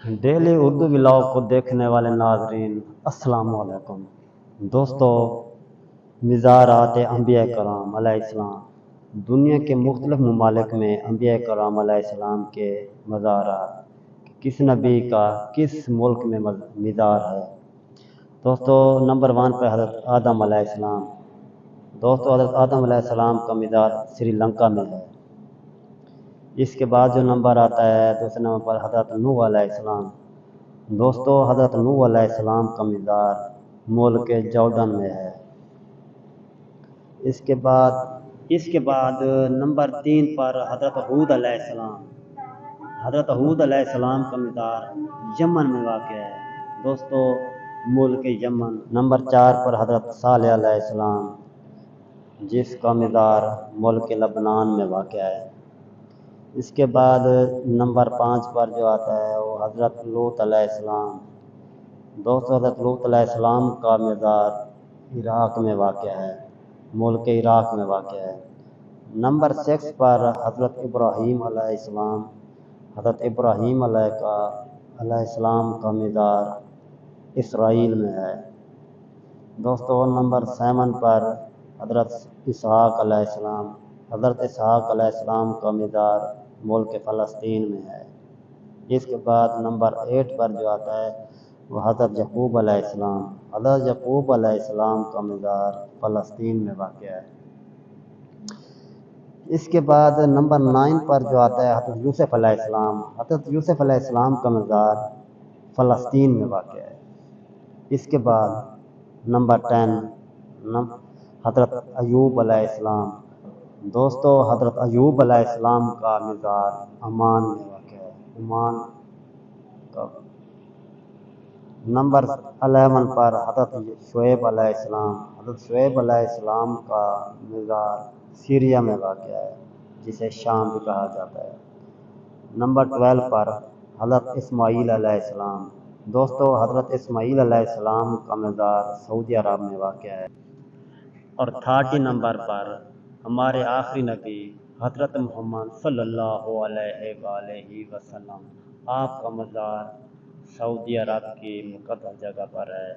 Daily Urdu vlog کو دیکھنے والے ناظرین السلام علیکم دوستو، مزارات انبیاء کرام علیہ السلام۔ دنیا کے مختلف ممالک میں انبیاء کرام علیہ السلام کے مزارات، کس نبی کا کس ملک میں مزار ہے؟ دوستو، نمبر 1 پہ حضرت آدم علیہ السلام۔ دوستو، حضرت آدم علیہ السلام کا مزار سری لنکا میں ہے۔ اس کے بعد جو نمبر آتا ہے دوسرے نمبر پر حضرت نوح علیہ السلام۔ دوستو، حضرت نوح علیہ السلام کا مزار ملک جارڈن میں ہے۔ اس کے بعد نمبر 3 پر حضرت ہود علیہ السلام۔ حضرت ہود علیہ السلام کا مزار یمن میں واقع ہے۔ دوستو، ملک یمن۔ نمبر 4 پر حضرت صالح علیہ السلام، جس کا مزار ملک لبنان میں واقع ہے۔ اس کے بعد نمبر 5 پر جو آتا ہے وہ حضرت لوط علیہ السلام۔ دوستو، حضرت لوط علیہ السلام کا مزار عراق میں واقع ہے، ملک عراق میں واقع ہے۔ نمبر 6 پر حضرت ابراہیم علیہ السلام۔ حضرت ابراہیم علیہ السلام کا مزار اسرائیل میں ہے۔ دوستو، نمبر 7 پر حضرت اسحاق علیہ السلام۔ حضرت اسحاق علیہ السلام کا مزار ملک فلسطین میں ہے۔ اس کے بعد نمبر 8 پر جو آتا ہے وہ حضرت یعقوب علیہ السلام۔ حضرت یعقوب علیہ السلام کا مزار فلسطین میں واقع ہے۔ اس کے بعد نمبر 9 پر جو آتا ہے حضرت یوسف علیہ السلام۔ حضرت یوسف علیہ السلام کا مزار فلسطین میں واقع ہے۔ اس کے بعد نمبر 10 حضرت ایوب علیہ السلام۔ دوستو، حضرت ایوب علیہ السلام کا مزار عمان میں واقع ہے، عمان کا۔ نمبر 11 پر حضرت شعیب علیہ السلام۔ حضرت شعیب علیہ السلام کا مزار سیریا میں واقع ہے، جسے شام بھی کہا جاتا ہے۔ نمبر 12 پر حضرت اسماعیل علیہ السلام۔ دوستو، حضرت اسماعیل علیہ السلام کا مزار سعودی عرب میں واقع ہے۔ اور 30 نمبر پر ہمارے آخری نبی حضرت محمد صلی اللہ علیہ وآلہ وسلم، آپ کا مزار سعودی عرب کی مقدس جگہ پر ہے۔